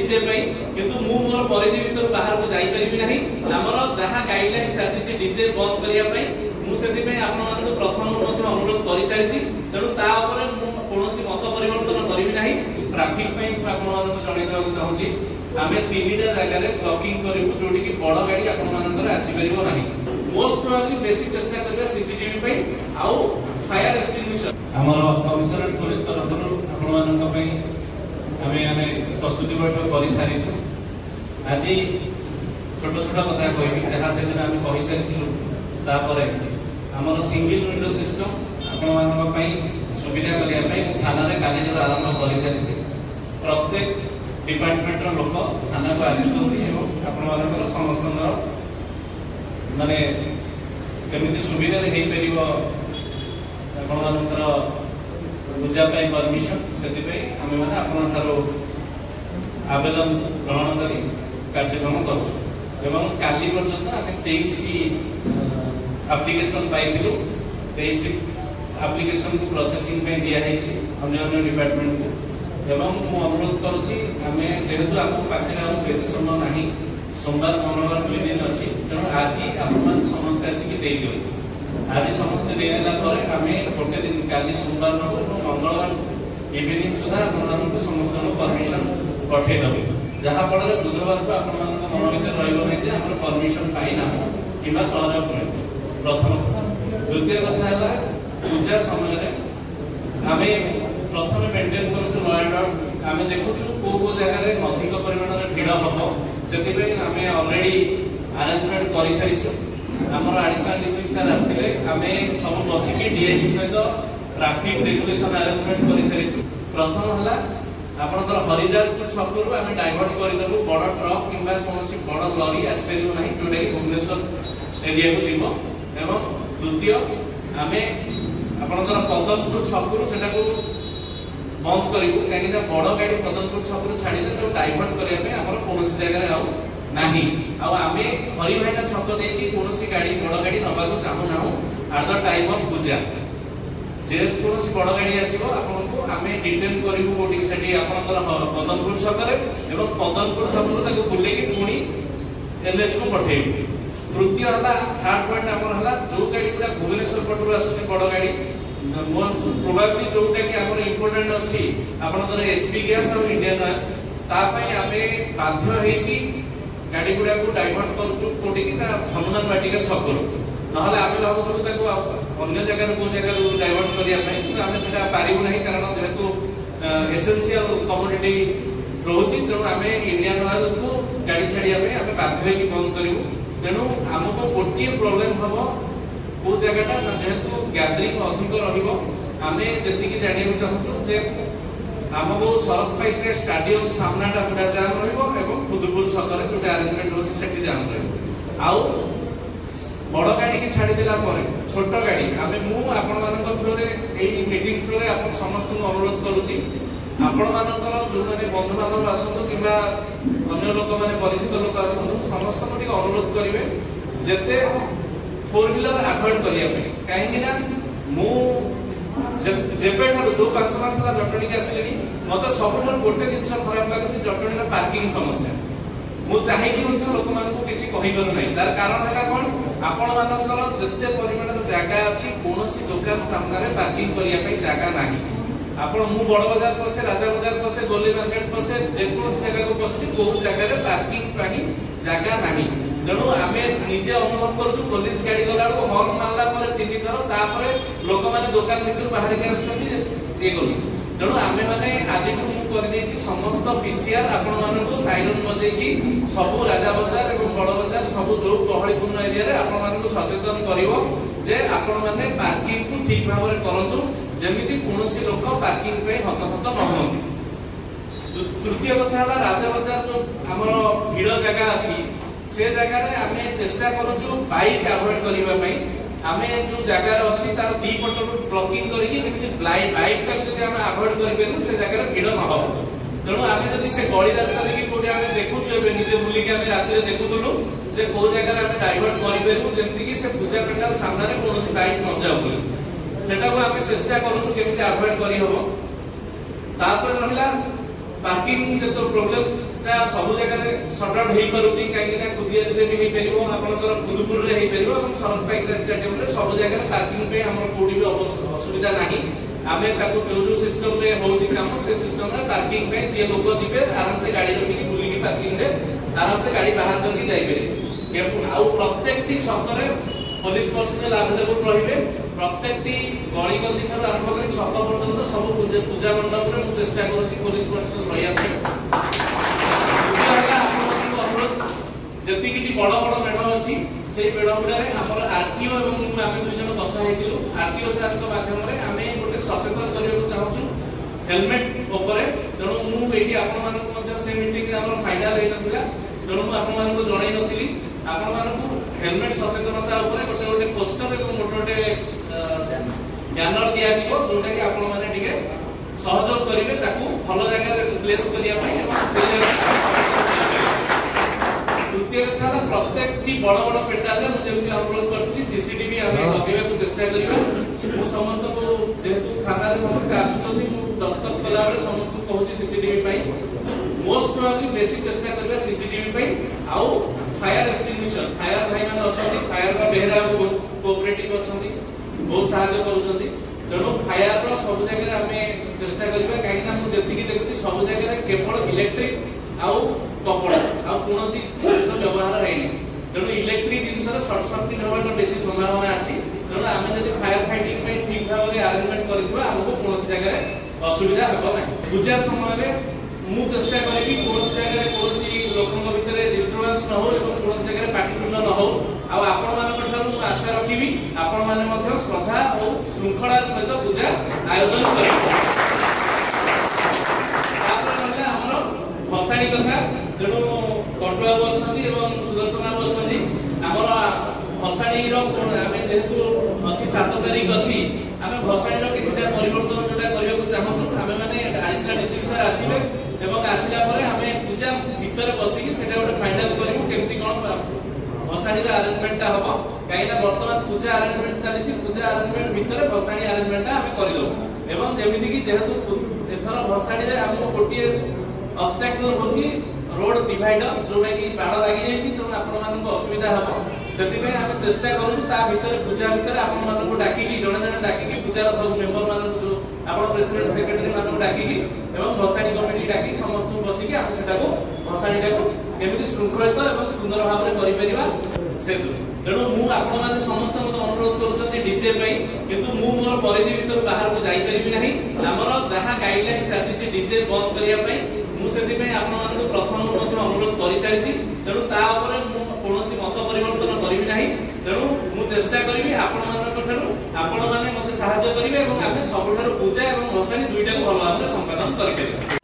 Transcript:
DJ पई किंतु मु मोर परिधि भीतर बाहर को जाई परिबि नाही हमर जहा गाइडलाइंस आसी डीजे बंद करिया पई मु सेति पई आपन मानको प्रथम मध्ये अनुरोध करि सारिछि तेनु ता ऊपर मु कोनोसी मत परिवर्तन करिबि नाही ट्रैफिक पई आपन मानको जणै देବାକୁ चाहूछि आमे तीनटा जगह रे ब्लॉकिंग करिबु जोडी कि बड़ गाड़ी आपन मानकर आसी परिबो नाही मोस्ट प्रोबेबली बेसिक चेष्टा करबा सीसीटीवी पई आउ फायर एक्सटिंग्विशर हमर कमिशनरेट पुलिस तरफरु आपन मानक पई आमे प्रस्तुति बैठक करि सारिछु आज छोट छोट कथा कहबी जहा से दिन आमे कहि सारिथिलु तापरे हमर सिंगल विंडो सिस्टम आपन मानक पई सुविधा करिया पई थाना रे काली आरंभ करि सारिछि प्रत्येक डिपार्टमेंट रो लोक थाना को आसुछन्ती एवं आपन मानकर समस्त माने केमिति सुविधा रे हेई परिबो आपन मानकर पूजा पाई परमिशन सेति पे हमें माने आपन थारो आवेदन ग्रहण करी कार्यक्रम करू एवं काली पर्यंत हमें 23 की एप्लीकेशन पाइथिलु 23 एप्लीकेशन को प्रोसेसिंग पे दिया है छी अन्य अन्य डिपार्टमेंट को एवं मु अनुरोध करूची हमें जेहेतु आपन पाखरे आ बेसी समय नाही सोमवार मंगलवार दुई दिन अछि तेणु आज आपन समस्त आसी की देई दियो आज समस्त देला पर हमें गोटे दिन काली सोमवार न और मंगलवार इवनिंग सुधा आपन को समस्त परमिशन पठे दबे जहा फल बुधवार को आपन मन भीतर रहइबो नै जे हमर परमिशन पाई ना किबा सहयोग करे प्रथम द्वितीय कथा हला पूजा समय रे हमें प्रथम मेंटेन करू लॉ एंड ऑर्डर हमें देखु को जगह रे अधिक परिमाण रे भीड़ हबो सेति पे हमें ऑलरेडी अरेंजमेंट करि सारिछु हमर एडिशनल डिस्ट्रिक्ट सर आस्थिले हमें सब बसिकी डीआईजी सहित ट्रैफिक रेगुलेशन अरेंजमेंट करि सारिछु प्रथम हला आपनकर हरिदासपुर छकरू हमें डाइवर्ट करि देबु बड़ ट्रक किबा कोनोसी बड़ लॉरी आस्पेरियो नाही जोडे भुवनेश्वर एरिया को दिबो एवं द्वितीय हमें आपनकर पदमपुर छकरू सेटा को बंद करिबु काहे कि बड़ गाड़ी पदमपुर छकरू छाडी दे तो डाइवर्ट करिया पे हमर कोनोसी जगह रे आउ नाही आ आमे हरि भाईना छक दे कि कोनोसी गाड़ी बड़ गाड़ी नबा को चाहू नाहु एट द टाइम ऑफ पूजा जे कोनोसी बड़ गाड़ी आसीबो आपन को आमे डिटेन करिबु कोठी सेठी आपनकर पदमपुर छक रे एवं पदमपुर छक रो ताको बुले कि पुनी एलएच को पठेइबु तृतीय हला थर्ड पॉइंट हमर हला जो गाड़ी पूरा भुवनेश्वर पटरु आसुची बड़ गाड़ी मोस्ट प्रोबेबली जोटा कि हमर इंपोर्टेंट अछि आपनकर एचपी गैस और इंडियन ऑयल ता पई आमे बाध्य हे कि गाड़ी गुडा को डाइवर्ट करछु कोठी कि हनुमान बाटिका छकरो नहले आमे भाबु ताको अन्य जगह को जगह डाइवर्ट करिया पई कि आमे सेटा पारिबु नाही कारण जेहेतु एसेंशियल कमोडिटी रोची तेणु आमे इंडियन ऑयल को गाड़ी छाड़िया पई आमे बाध्य हे कि बंद करिवु तेणु हमको गोटी प्रॉब्लम हबो को जगहटा जेहेतु गैदरिंग अधिक रहिबो आमे जति कि जानियो चाहछु जे हमको सरफ पाइक स्टेडियम सामनाटा पूरा जाम रहिबो एवं खुदपुर छकरे गोटे अरेंजमेंट होछि सेठी जाम रहिबो आउ बड़ गाड़ी की छाड़ी दिला परे छोट गाड़ी आमे मु आपन मानक थ्रू रे एई मीटिंग थ्रू रे आपन समस्त को अनुरोध करूची आपन मानकर जो माने बंधु बांधव आसंतो किबा अन्य लोक माने परिचित लोक आसंतो समस्त को टिक अनुरोध करिवे जेते फोर व्हीलर अवॉइड करिया पे काहे कि ना मु जेबे ठारो जो 5 मास ला जटणी के आसिलेनी मते सबठर गोटे जिंस खराब लागुची जटणी रा पार्किंग समस्या मु चाहे कि मध्ये लोक मान को किछि कहि बर नै तार कारण हैला कोन आपण मानकर जते परिमाण जागा अछि कोनोसी दुकान सामने रे पार्किंग करिया पे जागा नाही आपण मु बड़ बाजार पसे राजा बाजार पसे गोली मार्केट पसे जे कोनोसी जगह को पसे को जगह रे पार्किंग पाही जागा नाही तेणु आमे निजे अनुभव करछु पुलिस गाड़ी गला को हॉर्न मारला पर 3 थर तापर लोक माने दुकान भीतर बाहर के आछथि ए गली तेणु आमे माने आज छु कर देछि समस्त पीसीआर आपण माने को साइरन बजे की सब राजा बाजार एवं बड़ बाजार सब जो गहलीपूर्ण एरिया रे आपण माने को सचेतन करिवो जे आपण माने पार्किंग को ठीक भाव रे करंतु जेमिति कोनोसी लोक पार्किंग पे हतहत न होंती तृतीय कथा हला राजा बाजार जो हमर भीड़ जगह अछि से जगह रे आमे चेष्टा करूछु बाइक अवॉइड करिबा पई आमे जो जगह रे अछि तार दी पट ब्लॉकिंग करिकि जेमिति बाइक तक जदि आमे अवॉइड करिबेनु से जगह रे भीड़ न हो तेणु आमे जदि से गली रास्ता देखि कोडी आमे देखुछु एबे निजे बुली के आमे रात रे देखुतलु जे को जगह रे आमे डाइवर्ट करिबेनु जेमिति कि से पूजा पंडाल सामने रे कोनोसी बाइक न जाउ बोली सेटा को आमे चेष्टा करूछु केमिति अवॉइड करि होबो तापर रहला पार्किंग जे तो प्रॉब्लम ता सब जगह सॉर्ट आउट हेई परुची काहे ना कुदिया रे भी हेई परिबो आपनकर फुदुपुर रे हेई परिबो और सरत पाइक स्टेडियम रे सब जगह पार्किंग पे हमर कोडी भी असुविधा नाही आमे ताको जो सिस्टम रे होची काम से सिस्टम रे पार्किंग पे जे लोग जिबे आराम से गाड़ी रखी की बुली की पार्किंग रे आराम से गाड़ी बाहर करके जाई बेरे आ प्रत्येक टी छकरे पुलिस पर्सनल अवेलेबल रहिबे प्रत्येक टी गली गली थार आरंभ करी छक पर्यंत सब पूजा मंडप रे मु चेष्टा करूची पुलिस पर्सनल रहिया पे पूजा हला आपन अनुरोध जति की बड़ बड़ मेढ अछि से मेढ गुडारे हमर आरटीओ एवं आमे दुई जन कथा हेतिलु आरटीओ सर को माध्यम रे आमे गोटे सचेतन करियो चाहूछु हेलमेट ऊपर तेणु मु एठी आपन मान को मध्य से मीटिंग रे हमर फाइनल हे नथिला तेणु मु आपन मान को जणाई नथिली आपन मान को हेलमेट सचेतनता ऊपर गोटे गोटे पोस्टर एवं गोटे बैनर दिया जीवो जोटा कि आपन माने टिके सहयोग करिवे ताकू भलो जगह रे प्लेस करिया पई एवं से द्वितीय कथा प्रत्येक टी बड़ बड़ पेटाल रे मु जेमि अनुरोध करथि सीसीटीवी आमे लगेबा को चेष्टा करिबा मु समस्त को जेतु थाना रे समस्त आसुछथि मु दस्तखत कला बेले समस्त को कहूची सीसीटीवी पई मोस्ट प्रोबेबली बेसी चेष्टा करबा सीसीटीवी पई आउ फायर एक्सटिंग्विशर फायर भाई माने अछथि फायर का बेहरा कोऑपरेटिव अछथि बहुत सहायता करूछथि तेणु फायर रो सब जगह आमे चेष्टा करबा काहे ना मु जेति की देखुची सब जगह केवल इलेक्ट्रिक आउ कपड़ा आउ कोनोसी जिंस व्यवहार हैनी तेणु इलेक्ट्रिक जिंस रे शॉर्ट सर्किट होबार बेसी संभावना अछि तेणु आमे जदि फायर फाइटिंग पे ठीक भाव रे अरेंजमेंट करितबा हमको कोनोसी जगह असुविधा हेबो नै पूजा समय रे मु चेष्टा करेबी कोनोसी जगह कोनोसी लोकन भितरे डिस्टर्बेंस न हो एवं कोनोसी जगह पार्टीकुलर न हो आ आपण मानक ठारू आशा रखिबी आपण माने मध्ये श्रद्धा और श्रृंखला सहित पूजा आयोजन करिबो भसाणी कथा तेणु कटुआ अछंती एवं सुदर्शन बाबू अछंती हमर भसाणी रो आमे जेहेतु अछि 7 तारिख अछि आमे भसाणी रो किछटा परिवर्तन जोटा करियो को चाहू आमे माने आइसला डिस्ट्रिक्ट सर आसीबे एवं आसिला परे आमे पूजा भीतर बसी कि सेटा गोटे फाइनल करिवो केमती कोन भसाणी रो अरेंजमेंट हबो काइना वर्तमान पूजा अरेंजमेंट चली पूजा अरेंजमेंट भीतर भसाणी अरेंजमेंट आमे करिदो एवं जेमिति कि जेहेतु एथर भसाणी रे हमको गोटिए ऑब्स्टेकल होची रोड डिवाइडर जोटा कि बाड़ लागि जाईची त आपण मान को असुविधा हबो सेति पे हम चेष्टा करू ता भीतर पूजा भीतर आपण मान को डाकी की जण जण डाकी की पूजा रो सब मेंबर मान जो आपण प्रेसिडेंट सेक्रेटरी मान को डाकी की एवं भसाणी कमिटी डाकी समस्त को बसी की हम सेटा को भसाणी डाको केमिति श्रृंखलित एवं सुंदर भाव रे करि परिबा सेतु तेणु मु आपण मान समस्त मत अनुरोध करूछथि डीजे पई किंतु मु मोर परिधि भीतर बाहर को जाई परिबि नाही हमर जहा गाइडलाइंस आसी डीजे बंद करिया पई मु सेति पई आपण मान को प्रथम मध्ये अनुरोध करि सारिछि तेणु ता ऊपर मु कोनोसी मत परिवर्तन करिबि नाही तेणु मु चेष्टा करिबि आपण मानक ठारू आपण माने मते सहायता करिवे एवं आमे सबठारू पूजा एवं भसाणी दुईटा को भलो भाबरे संपादन करि परिबा।